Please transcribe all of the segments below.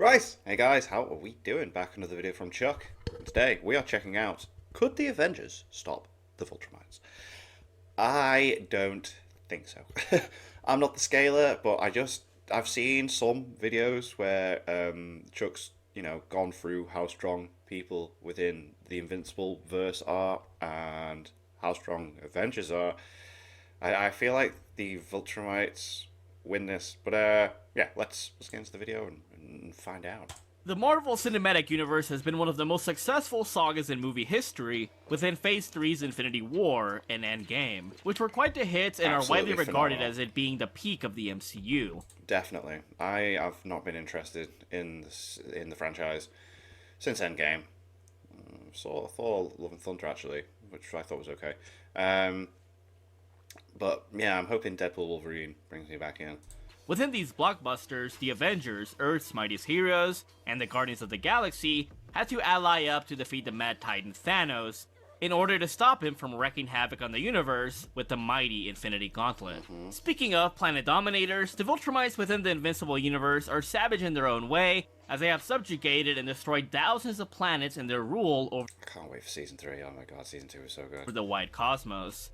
Right, hey guys, how are we doing? Back another video from Chuck. Today we are checking out, could the Avengers stop the Viltrumites? I don't think so. I'm not the scaler, but I've seen some videos where Chuck's, gone through how strong people within the Invincible verse are and how strong Avengers are. I feel like the Viltrumites win this, but yeah, let's get into the video and find out. The Marvel Cinematic Universe has been one of the most successful sagas in movie history, within Phase 3's Infinity War and Endgame, which were quite the hits and Absolutely are widely regarded phenomenal. as it being the peak of the MCU. Definitely, I have not been interested in the franchise since Endgame. Saw Thor: Love and Thunder actually, which I thought was okay. But yeah, I'm hoping Deadpool Wolverine brings me back in. Within these blockbusters, the Avengers, Earth's mightiest heroes, and the Guardians of the Galaxy had to ally up to defeat the Mad Titan Thanos in order to stop him from wreaking havoc on the universe with the mighty Infinity Gauntlet. Speaking of planet dominators, the Viltrumites within the Invincible universe are savage in their own way, as they have subjugated and destroyed thousands of planets in their rule over I can't wait for season 3. Oh my god, season 2 is so good. the wide cosmos.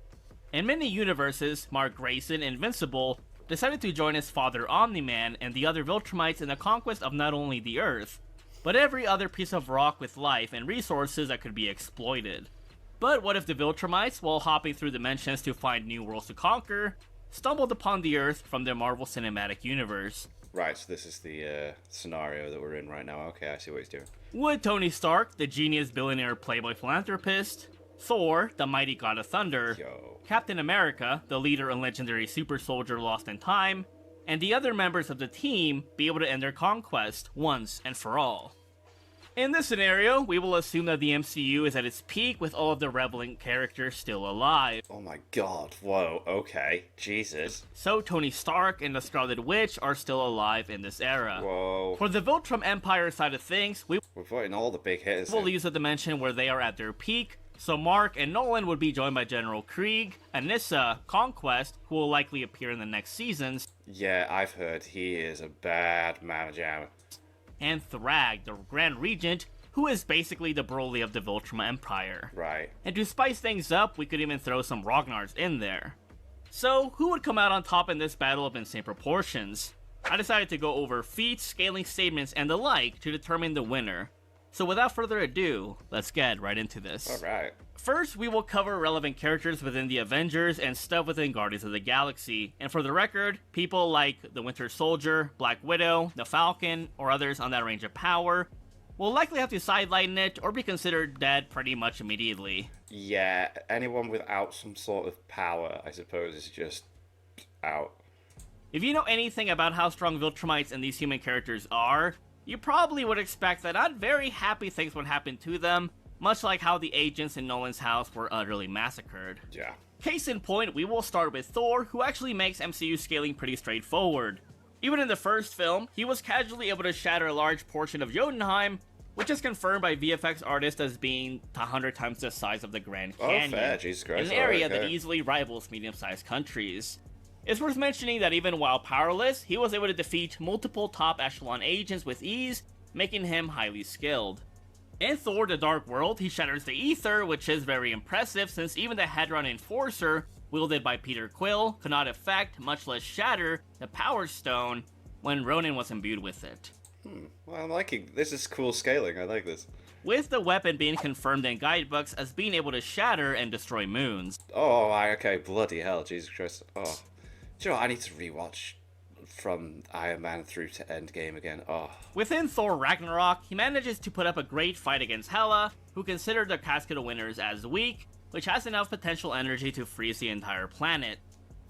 In many universes, Mark Grayson, Invincible, decided to join his father Omni-Man and the other Viltrumites in the conquest of not only the Earth, but every other piece of rock with life and resources that could be exploited. But what if the Viltrumites, while hopping through dimensions to find new worlds to conquer, stumbled upon the Earth from the Marvel Cinematic Universe? Right, so this is the scenario that we're in right now. Okay, I see what he's doing. Would Tony Stark, the genius billionaire playboy philanthropist, Thor, the mighty god of thunder, Yo. Captain America, the leader and legendary super soldier lost in time, and the other members of the team be able to end their conquest once and for all? In this scenario, we will assume that the MCU is at its peak with all of the relevant characters still alive. Oh my god, whoa, okay, Jesus. So Tony Stark and the Scarlet Witch are still alive in this era. Whoa. For the Viltrum Empire side of things, we We're putting all the big hitters will in. use a dimension where they are at their peak, so Mark and Nolan would be joined by General Krieg, Anissa, Conquest, who will likely appear in the next seasons, Yeah, I've heard he is a bad manager. and Thrag, the Grand Regent, who is basically the Broly of the Viltrum Empire. Right. And to spice things up, we could even throw some Ragnars in there. So, who would come out on top in this battle of insane proportions? I decided to go over feats, scaling statements, and the like to determine the winner. So without further ado, let's get right into this. Alright. First, we will cover relevant characters within the Avengers and stuff within Guardians of the Galaxy. And for the record, people like the Winter Soldier, Black Widow, the Falcon, or others on that range of power will likely have to sideline it or be considered dead pretty much immediately. Yeah, anyone without some sort of power, I suppose, is just out. If you know anything about how strong Viltrumites and these human characters are, you probably would expect that not very happy things would happen to them, much like how the agents in Nolan's house were utterly massacred. Yeah. Case in point, we will start with Thor, who actually makes MCU scaling pretty straightforward. Even in the first film, he was casually able to shatter a large portion of Jotunheim, which is confirmed by VFX artists as being 100 times the size of the Grand Canyon, fair, Jesus Christ, in an area alright, that okay. easily rivals medium-sized countries. It's worth mentioning that even while powerless, he was able to defeat multiple top echelon agents with ease, making him highly skilled. In Thor: The Dark World, he shatters the Ether, which is very impressive since even the Hadron Enforcer, wielded by Peter Quill, could not affect, much less shatter, the Power Stone when Ronan was imbued with it. Well, I'm liking this. Is cool scaling. I like this. With the weapon being confirmed in guidebooks as being able to shatter and destroy moons. Oh, okay. Bloody hell, Jesus Christ. Oh. Do you know what? I need to rewatch from Iron Man through to Endgame again. Oh. Within Thor Ragnarok, he manages to put up a great fight against Hela, who considered the Casket of Winners as weak, which has enough potential energy to freeze the entire planet.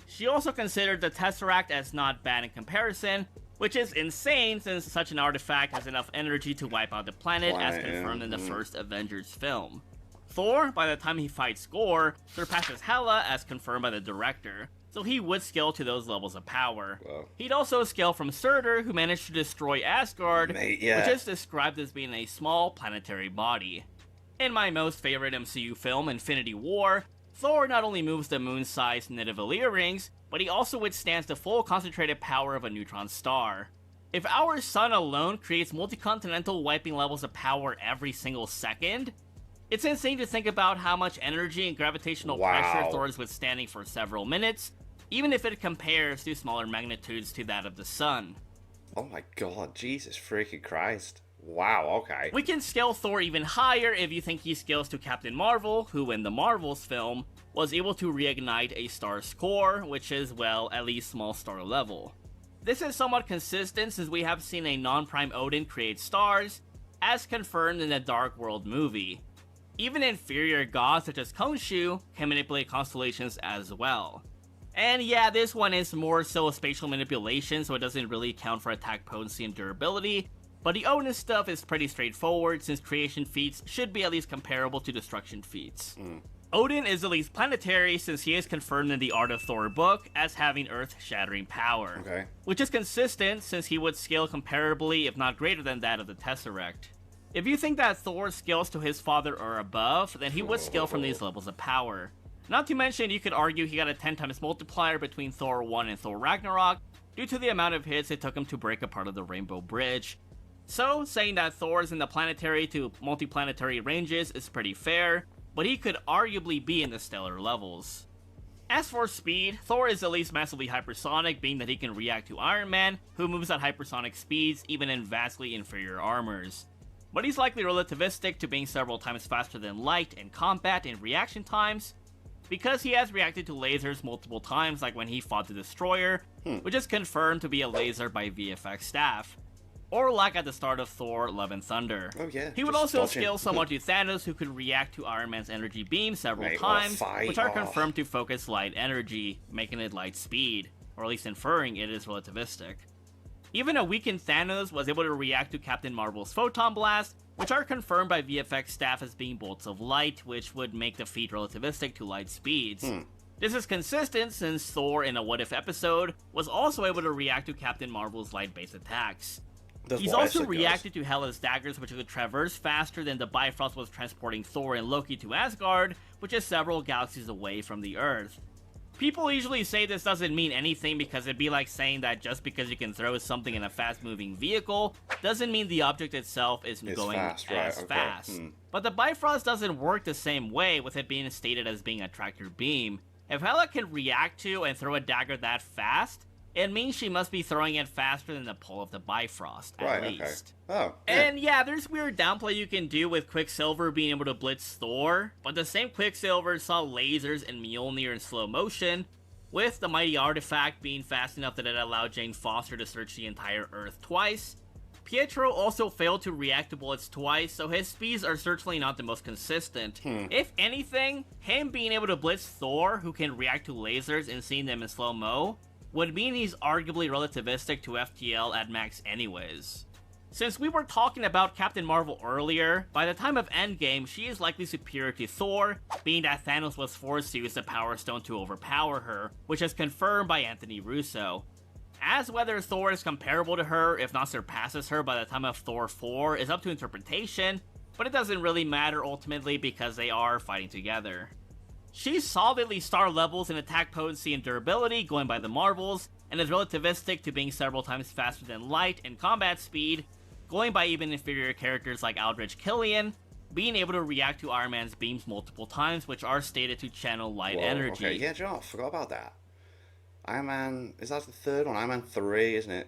She also considered the Tesseract as not bad in comparison, which is insane since such an artifact has enough energy to wipe out the planet as confirmed in the first Avengers film. Thor, by the time he fights Gore, surpasses Hela as confirmed by the director, so he would scale to those levels of power. Wow. He'd also scale from Surtur, who managed to destroy Asgard, Mate, yeah. which is described as being a small planetary body. In my most favorite MCU film, Infinity War, Thor not only moves the moon-sized Nidavellir rings, but he also withstands the full concentrated power of a neutron star. If our sun alone creates multi-continental wiping levels of power every single second, it's insane to think about how much energy and gravitational pressure Thor is withstanding for several minutes, even if it compares to smaller magnitudes to that of the sun. Oh my god, Jesus freaking Christ. Wow, okay. We can scale Thor even higher if you think he scales to Captain Marvel, who in the Marvels film was able to reignite a star's core, which is, well, at least small star level. This is somewhat consistent since we have seen a non-prime Odin create stars, as confirmed in the Dark World movie. Even inferior gods such as Khonshu can manipulate constellations as well. And yeah, this one is more so a spatial manipulation, so it doesn't really count for attack potency and durability, but the Odin stuff is pretty straightforward since creation feats should be at least comparable to destruction feats. Odin is at least planetary since he is confirmed in the Art of Thor book as having earth-shattering power, which is consistent since he would scale comparably if not greater than that of the Tesseract. If you think that Thor scales to his father or above, then he would scale from these levels of power. Not to mention, you could argue he got a 10 times multiplier between Thor 1 and Thor Ragnarok due to the amount of hits it took him to break a part of the Rainbow Bridge. So, saying that Thor is in the planetary to multiplanetary ranges is pretty fair, but he could arguably be in the stellar levels. As for speed, Thor is at least massively hypersonic, being that he can react to Iron Man, who moves at hypersonic speeds even in vastly inferior armors. But he's likely relativistic to being several times faster than light in combat and reaction times, because he has reacted to lasers multiple times, like when he fought the Destroyer, which is confirmed to be a laser by VFX staff. Or like at the start of Thor Love and Thunder. Oh yeah. He would also scale somewhat to Thanos, who could react to Iron Man's energy beam several times, which are confirmed to focus light energy, making it light speed, or at least inferring it is relativistic. Even a weakened Thanos was able to react to Captain Marvel's Photon Blast, which are confirmed by VFX staff as being bolts of light, which would make the feat relativistic to light speeds. This is consistent since Thor in a What If episode was also able to react to Captain Marvel's light-based attacks. He's also reacted to Hela's daggers, which could traverse faster than the Bifrost was transporting Thor and Loki to Asgard, which is several galaxies away from the Earth. People usually say this doesn't mean anything because it'd be like saying that just because you can throw something in a fast-moving vehicle doesn't mean the object itself is going fast. But the Bifrost doesn't work the same way, with it being stated as being a tractor beam. If Hela can react to and throw a dagger that fast, it means she must be throwing it faster than the pull of the Bifrost, at least. And yeah, there's weird downplay you can do with Quicksilver being able to blitz Thor, but the same Quicksilver saw lasers and Mjolnir in slow motion, with the mighty artifact being fast enough that it allowed Jane Foster to search the entire Earth twice. Pietro also failed to react to bullets twice, so his speeds are certainly not the most consistent. If anything, him being able to blitz Thor, who can react to lasers and seeing them in slow-mo, would mean he's arguably relativistic to FTL at max anyways. Since we were talking about Captain Marvel earlier, by the time of Endgame, she is likely superior to Thor, being that Thanos was forced to use the Power Stone to overpower her, which is confirmed by Anthony Russo. As whether Thor is comparable to her, if not surpasses her by the time of Thor 4, is up to interpretation, but it doesn't really matter ultimately because they are fighting together. She's solidly star levels in attack potency and durability, going by the Marvels, and is relativistic to being several times faster than light in combat speed, going by even inferior characters like Aldrich Killian, being able to react to Iron Man's beams multiple times, which are stated to channel light energy. Okay, yeah, Joe, I forgot about that. Iron Man, is that the third one? Iron Man 3, isn't it?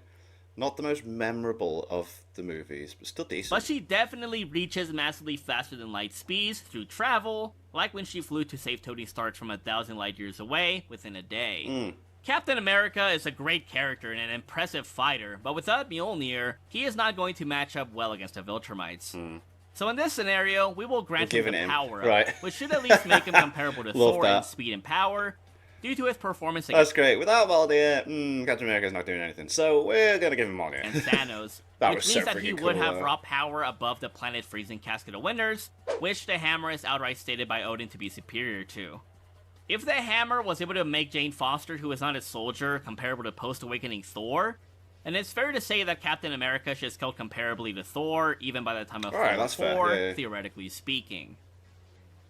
Not the most memorable of the movies, but still decent. But she definitely reaches massively faster than light speeds through travel, like when she flew to save Tony Stark from 1,000 light years away within a day. Captain America is a great character and an impressive fighter, but without Mjolnir, he is not going to match up well against the Viltrumites. So in this scenario, we will grant him the power-up, which should at least make him comparable to Thor in speed and power, due to his performance against... That's great. Without Mjolnir, Captain America's not doing anything, so we're gonna give him Mjolnir. And Thanos, which means that he would have raw power above the planet-freezing Casket of Winters, which the Hammer is outright stated by Odin to be superior to. If the Hammer was able to make Jane Foster, who is not a soldier, comparable to post-awakening Thor, then it's fair to say that Captain America should scale comparably to Thor, even by the time of Thor 4, theoretically speaking.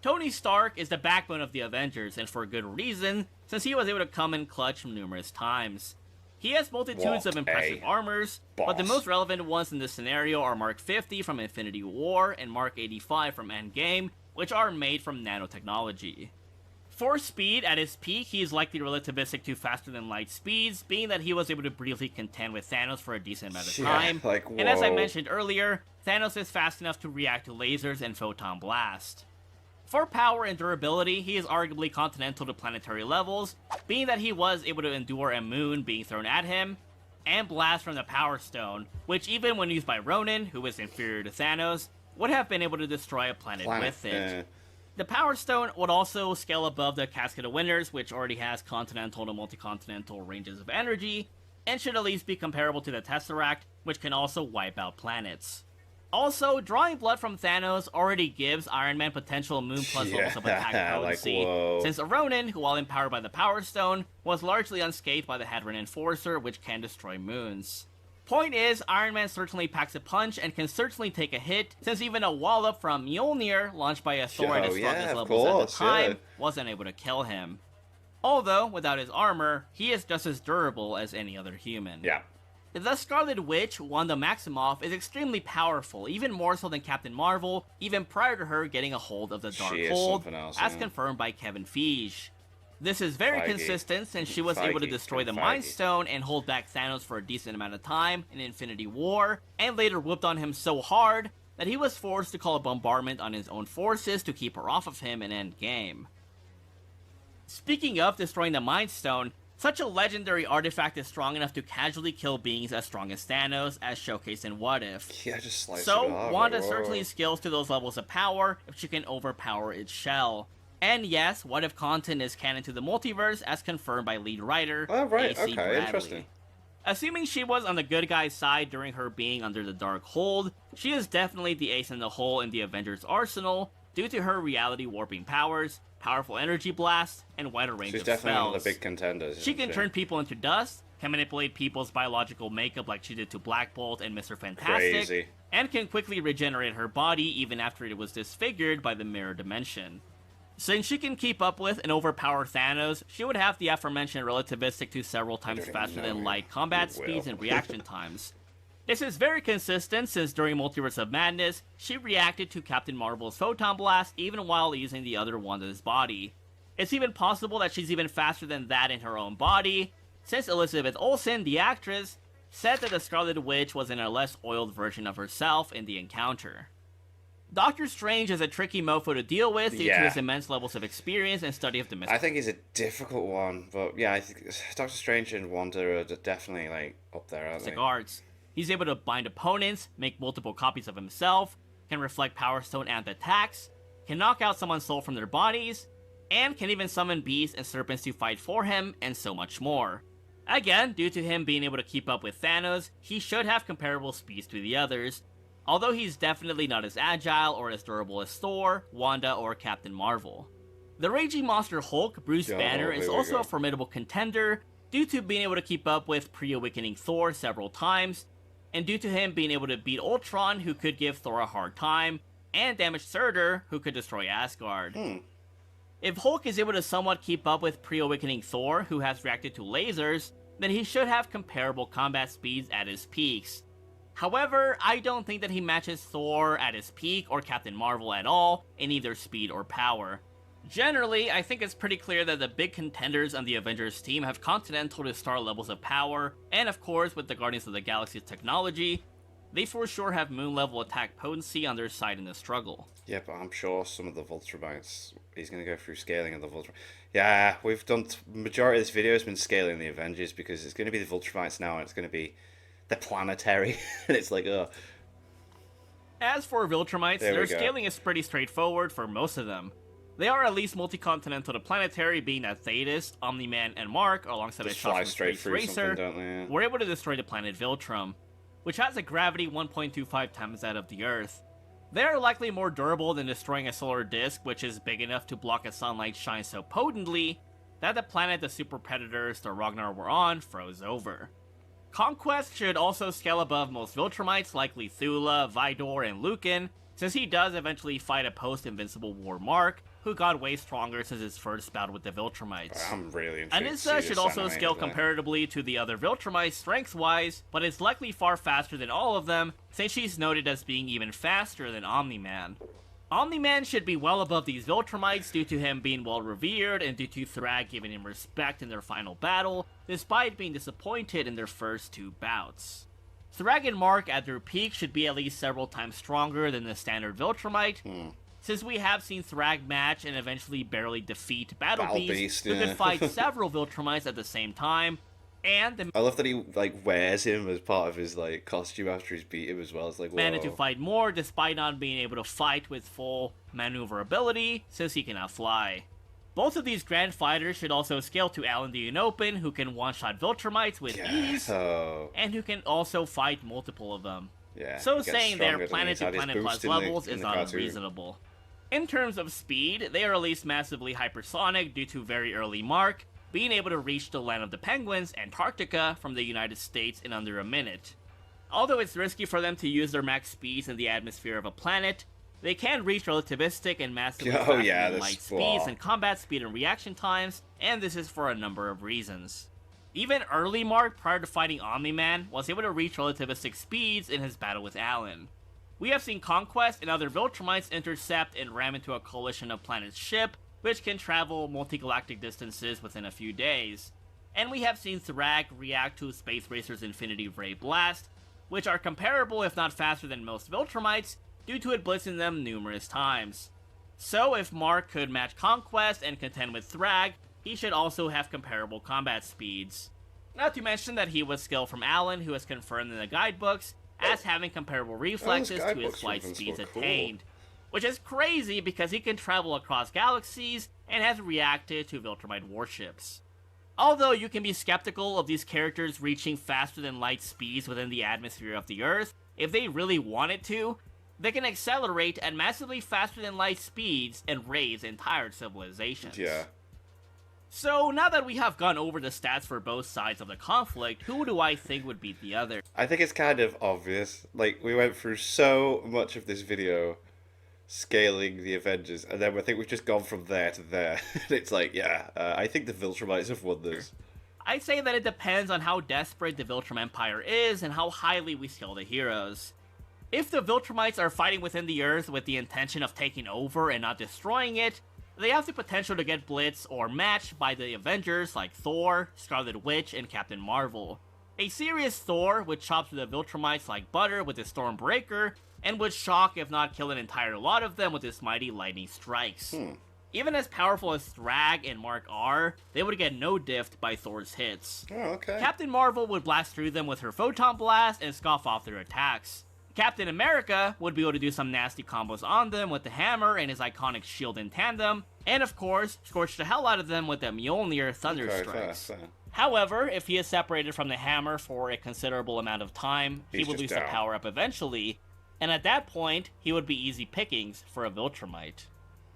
Tony Stark is the backbone of the Avengers, and for good reason, since he was able to come in clutch numerous times. He has multitudes of What impressive a armors, but the boss. most relevant ones in this scenario are Mark 50 from Infinity War and Mark 85 from Endgame, which are made from nanotechnology. For speed, at his peak, he is likely relativistic to faster than light speeds, being that he was able to briefly contend with Thanos for a decent amount of time. Like, and as I whoa. mentioned earlier, Thanos is fast enough to react to lasers and photon blast. For power and durability, he is arguably continental to planetary levels, being that he was able to endure a moon being thrown at him, and blast from the Power Stone, which even when used by Ronan, who is inferior to Thanos, would have been able to destroy a planet with it. The Power Stone would also scale above the Casket of Winters, which already has continental to multi-continental ranges of energy, and should at least be comparable to the Tesseract, which can also wipe out planets. Also, drawing blood from Thanos already gives Iron Man potential Moon Plus levels of attack potency, since Ronan, who while empowered by the Power Stone, was largely unscathed by the Hadron Enforcer, which can destroy moons. Point is, Iron Man certainly packs a punch and can certainly take a hit, since even a wallop from Mjolnir, launched by a Thor at his strongest levels at the time, wasn't able to kill him. Although, without his armor, he is just as durable as any other human. Yeah. The Scarlet Witch, Wanda Maximoff, is extremely powerful, even more so than Captain Marvel, even prior to her getting a hold of the Darkhold, as confirmed by Kevin Feige. This is very consistent since she was able to destroy the Mind Stone and hold back Thanos for a decent amount of time in Infinity War, and later whooped on him so hard that he was forced to call a bombardment on his own forces to keep her off of him in Endgame. Speaking of destroying the Mind Stone, such a legendary artifact is strong enough to casually kill beings as strong as Thanos, as showcased in What If. Yeah, just slice so, it off, Wanda like, certainly scales to those levels of power if she can overpower its shell. And yes, What If content is canon to the multiverse, as confirmed by lead writer A.C. Bradley. Interesting. Assuming she was on the good guy's side during her being under the Darkhold, she is definitely the ace in the hole in the Avengers arsenal, due to her reality warping powers, powerful energy blasts, and wider range of spells. She's definitely one of the big contenders. She can turn people into dust, can manipulate people's biological makeup like she did to Black Bolt and Mr. Fantastic, and can quickly regenerate her body even after it was disfigured by the mirror dimension. Since she can keep up with and overpower Thanos, she would have the aforementioned relativistic to several times faster than light combat speeds and reaction times. This is very consistent since during Multiverse of Madness, she reacted to Captain Marvel's Photon Blast even while using the other Wanda's body. It's even possible that she's even faster than that in her own body, since Elizabeth Olsen, the actress, said that the Scarlet Witch was in a less oiled version of herself in the encounter. Doctor Strange is a tricky mofo to deal with due to his immense levels of experience and study of the mystery. I think he's a difficult one, but yeah, I think Doctor Strange and Wanda are definitely like up there, aren't they? Arts. He's able to bind opponents, make multiple copies of himself, can reflect Power Stone and attacks, can knock out someone's soul from their bodies, and can even summon beasts and serpents to fight for him, and so much more. Again, due to him being able to keep up with Thanos, he should have comparable speeds to the others, although he's definitely not as agile or as durable as Thor, Wanda, or Captain Marvel. The raging monster Hulk, Bruce Banner, is also a formidable contender due to being able to keep up with pre-awakening Thor several times, and due to him being able to beat Ultron, who could give Thor a hard time, and damage Surtur, who could destroy Asgard. If Hulk is able to somewhat keep up with pre-awakening Thor, who has reacted to lasers, then he should have comparable combat speeds at his peaks. However, I don't think that he matches Thor at his peak or Captain Marvel at all in either speed or power. Generally, I think it's pretty clear that the big contenders on the Avengers team have continental to star levels of power, and of course with the Guardians of the Galaxy's technology, they for sure have moon-level attack potency on their side in the struggle. Yeah, but I'm sure some of the Viltrumites, he's going to go through scaling of the Viltrumites. Yeah, we've done, majority of this video has been scaling the Avengers, because it's going to be the Viltrumites now, and it's going to be the planetary, and it's like, oh. As for Viltrumites, their scaling is pretty straightforward for most of them. They are at least multi-continental to planetary, being that Thetis, Omni-Man, and Mark, alongside a shot from Space Racer, were able to destroy the planet Viltrum, which has a gravity 1.25 times that of the Earth. They are likely more durable than destroying a solar disk, which is big enough to block a sunlight shine so potently that the planet the super predators the Ragnar were on froze over. Conquest should also scale above most Viltrumites like Lithula, Vidor, and Lucan, since he does eventually fight a post-Invincible War Mark, who got way stronger since his first bout with the Viltrumites. I'm really intrigued. Anissa should also scale comparatively to the other Viltrumites strength-wise, but is likely far faster than all of them, since she's noted as being even faster than Omni-Man. Omni-Man should be well above these Viltrumites due to him being well revered and due to Thrag giving him respect in their final battle, despite being disappointed in their first 2 bouts. Thrag and Mark at their peak should be at least several times stronger than the standard Viltrumite, since we have seen Thrag match and eventually barely defeat Battle Beast, who could fight several Viltrumites at the same time, and I love that he wears him as part of his costume after he's beat him as well. It's like, whoa. Managed to fight more despite not being able to fight with full maneuverability, since he cannot fly. Both of these Grand Fighters should also scale to Alan the Unopen, who can one-shot Viltrumites with ease, and who can also fight multiple of them. Yeah, so saying their planet-to-planet plus levels is unreasonable. In terms of speed, they are at least massively hypersonic due to very early Mark, being able to reach the land of the Penguins, Antarctica, from the United States in under a minute. Although it's risky for them to use their max speeds in the atmosphere of a planet, they can reach relativistic and massively faster than light speeds and combat speed and reaction times, and this is for a number of reasons. Even early Mark, prior to fighting Omni-Man, was able to reach relativistic speeds in his battle with Alan. We have seen Conquest and other Viltrumites intercept and ram into a coalition of planets' ship, which can travel multi-galactic distances within a few days. And we have seen Thrag react to Space Racer's Infinity Ray Blast, which are comparable if not faster than most Viltrumites, due to it blitzing them numerous times. So if Mark could match Conquest and contend with Thrag, he should also have comparable combat speeds. Not to mention that he was skilled from Alan, who is confirmed in the guidebooks as having comparable reflexes to his flight speeds attained. Which is crazy because he can travel across galaxies and has reacted to Viltrumite warships. Although you can be skeptical of these characters reaching faster than light speeds within the atmosphere of the Earth, if they really wanted to, they can accelerate at massively faster than light speeds and raise entire civilizations. Yeah. So, now that we have gone over the stats for both sides of the conflict, who do I think would beat the other? I think it's kind of obvious. We went through so much of this video scaling the Avengers, and then I think we've just gone from there to there. It's I think the Viltrumites have won this. I'd say that it depends on how desperate the Viltrum Empire is and how highly we scale the heroes. If the Viltrumites are fighting within the Earth with the intention of taking over and not destroying it, they have the potential to get blitzed or matched by the Avengers like Thor, Scarlet Witch, and Captain Marvel. A serious Thor would chop through the Viltrumites like butter with his Stormbreaker, and would shock if not kill an entire lot of them with his mighty lightning strikes. Even as powerful as Thrag and Mark are, they would get no diffed by Thor's hits. Oh, okay. Captain Marvel would blast through them with her Photon Blast and scoff off their attacks. Captain America would be able to do some nasty combos on them with the hammer and his iconic shield in tandem, and of course, scorch the hell out of them with the Mjolnir Thunder Strikes. However, if he is separated from the hammer for a considerable amount of time, he would lose the power-up eventually, and at that point, he would be easy pickings for a Viltrumite.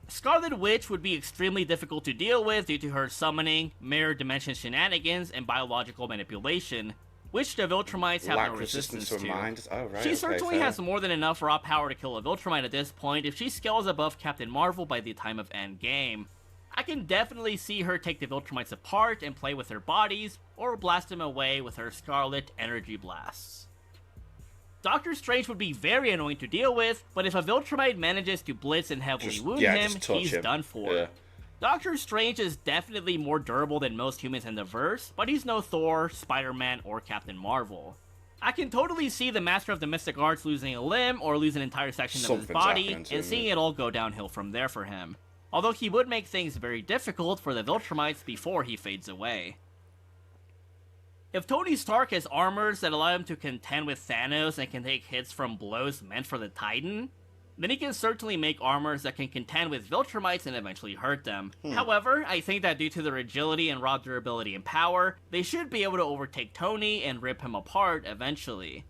Scarlet Witch would be extremely difficult to deal with due to her summoning, mirror dimension shenanigans, and biological manipulation, which the Viltrumites have no resistance to. She certainly has more than enough raw power to kill a Viltrumite at this point if she scales above Captain Marvel by the time of endgame. I can definitely see her take the Viltrumites apart and play with their bodies, or blast them away with her Scarlet Energy Blasts. Doctor Strange would be very annoying to deal with, but if a Viltrumite manages to blitz and heavily wound him, he's done for. Yeah. Doctor Strange is definitely more durable than most humans in the verse, but he's no Thor, Spider-Man, or Captain Marvel. I can totally see the Master of the Mystic Arts losing a limb or losing an entire section of his body, and seeing it all go downhill from there for him. Although he would make things very difficult for the Viltrumites before he fades away. If Tony Stark has armors that allow him to contend with Thanos and can take hits from blows meant for the Titan, then he can certainly make armors that can contend with Viltrumites and eventually hurt them. However, I think that due to their agility and raw durability and power, they should be able to overtake Tony and rip him apart eventually.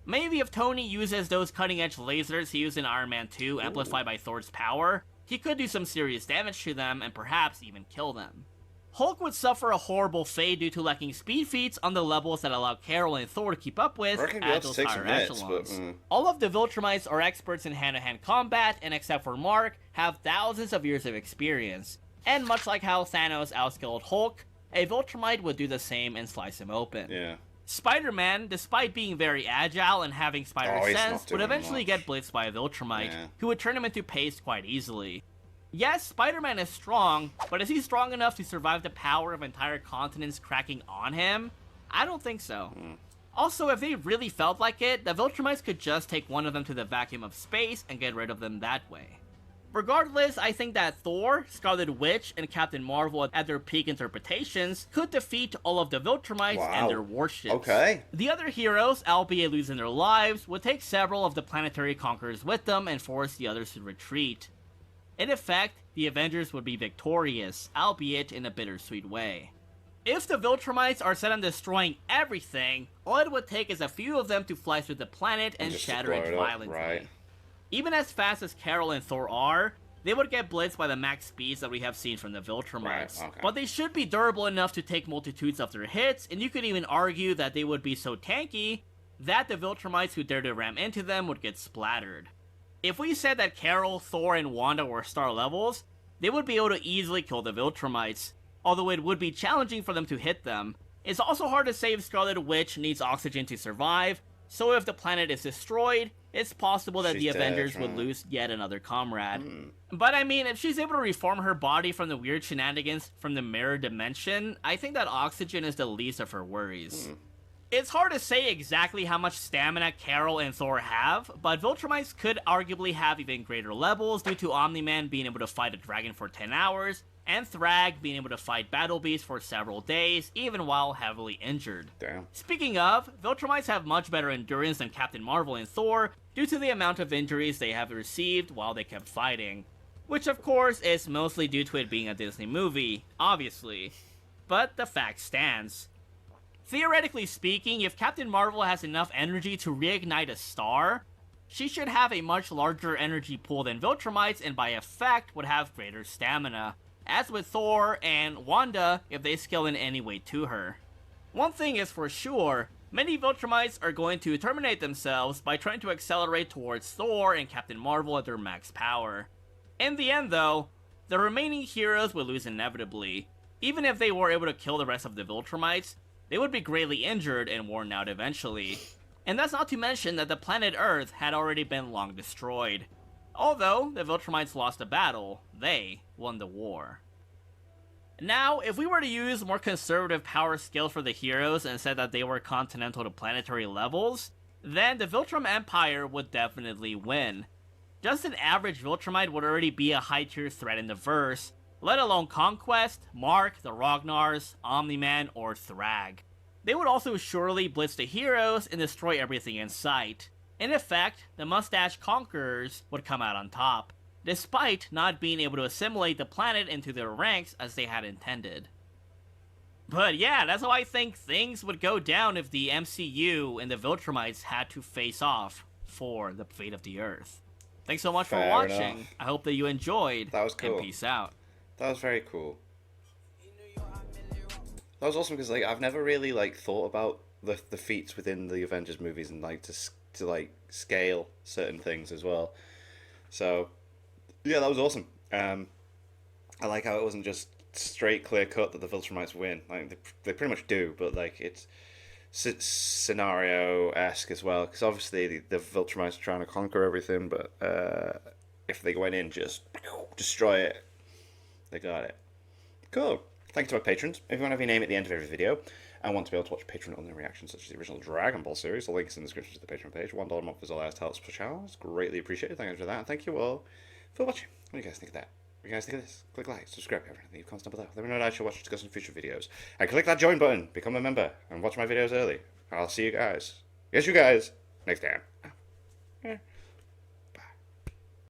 Maybe if Tony uses those cutting-edge lasers he used in Iron Man 2 amplified by Thor's power, he could do some serious damage to them and perhaps even kill them. Hulk would suffer a horrible fate due to lacking speed feats on the levels that allow Carol and Thor to keep up with I reckon at we'll those take higher some hits, echelons. but, All of the Viltrumites are experts in hand-to-hand combat, and except for Mark, have thousands of years of experience. And much like how Thanos outscaled Hulk, a Viltrumite would do the same and slice him open. Yeah. Spider-Man, despite being very agile and having spider he's sense, not would doing eventually much. get blitzed by a Viltrumite, Yeah. who would turn him into paste quite easily. Yes, Spider-Man is strong, but is he strong enough to survive the power of entire continents cracking on him? I don't think so. Also, if they really felt like it, the Viltrumites could just take one of them to the vacuum of space and get rid of them that way. Regardless, I think that Thor, Scarlet Witch, and Captain Marvel at their peak interpretations could defeat all of the Viltrumites Wow. and their warships. Okay. The other heroes, albeit losing their lives, would take several of the planetary conquerors with them and force the others to retreat. In effect, the Avengers would be victorious, albeit in a bittersweet way. If the Viltrumites are set on destroying everything, all it would take is a few of them to fly through the planet and just shatter it blow it up, violently. right. Even as fast as Carol and Thor are, they would get blitzed by the max speeds that we have seen from the Viltrumites. Right, okay. But they should be durable enough to take multitudes of their hits, and you could even argue that they would be so tanky that the Viltrumites who dare to ram into them would get splattered. If we said that Carol, Thor, and Wanda were star levels, they would be able to easily kill the Viltrumites, although it would be challenging for them to hit them. It's also hard to say if Scarlet Witch needs oxygen to survive, so if the planet is destroyed, it's possible that She's the dead, Avengers would right. lose yet another comrade. But I mean, if she's able to reform her body from the weird shenanigans from the mirror dimension, I think that oxygen is the least of her worries. It's hard to say exactly how much stamina Carol and Thor have, but Viltrumites could arguably have even greater levels due to Omni-Man being able to fight a dragon for 10 hours, and Thrag being able to fight Battle Beast for several days, even while heavily injured. Damn. Speaking of, Viltrumites have much better endurance than Captain Marvel and Thor due to the amount of injuries they have received while they kept fighting. Which of course is mostly due to it being a Disney movie, obviously. But the fact stands. Theoretically speaking, if Captain Marvel has enough energy to reignite a star, she should have a much larger energy pool than Viltrumites and by effect would have greater stamina, as with Thor and Wanda if they scale in any way to her. One thing is for sure, many Viltrumites are going to terminate themselves by trying to accelerate towards Thor and Captain Marvel at their max power. In the end though, the remaining heroes will lose inevitably. Even if they were able to kill the rest of the Viltrumites, they would be greatly injured and worn out eventually. And that's not to mention that the planet Earth had already been long destroyed. Although the Viltrumites lost the battle, they won the war. Now, if we were to use more conservative power scales for the heroes and said that they were continental to planetary levels, then the Viltrum Empire would definitely win. Just an average Viltrumite would already be a high-tier threat in the verse, let alone Conquest, Mark, the Ragnars, Omni-Man, or Thrag. They would also surely blitz the heroes and destroy everything in sight. In effect, the Mustache Conquerors would come out on top, despite not being able to assimilate the planet into their ranks as they had intended. But yeah, that's how I think things would go down if the MCU and the Viltrumites had to face off for the fate of the Earth. Thanks so much for Fair watching. enough. I hope that you enjoyed. That was cool. And peace out. That was very cool. That was awesome because like I've never really like thought about the feats within the Avengers movies and like to like scale certain things as well. So yeah, that was awesome. I like how it wasn't just straight clear cut that the Viltrumites win. Like they pretty much do, but like it's scenario-esque as well because obviously the Viltrumites are trying to conquer everything, but if they went in just destroy it, they got it. Cool. Thank you to my patrons. If you want to have your name at the end of every video and want to be able to watch Patreon-only reactions such as the original Dragon Ball series, the link is in the description to the Patreon page. $1 a month is all that helps push channel. It's greatly appreciated. Thank you for that. And thank you all for watching. What do you guys think of that? What do you guys think of this? Click like, subscribe, everything. Leave comments down below. Let me know what I should watch to discuss in future videos. And click that join button. Become a member and watch my videos early. I'll see you guys. Yes, you guys. Next time.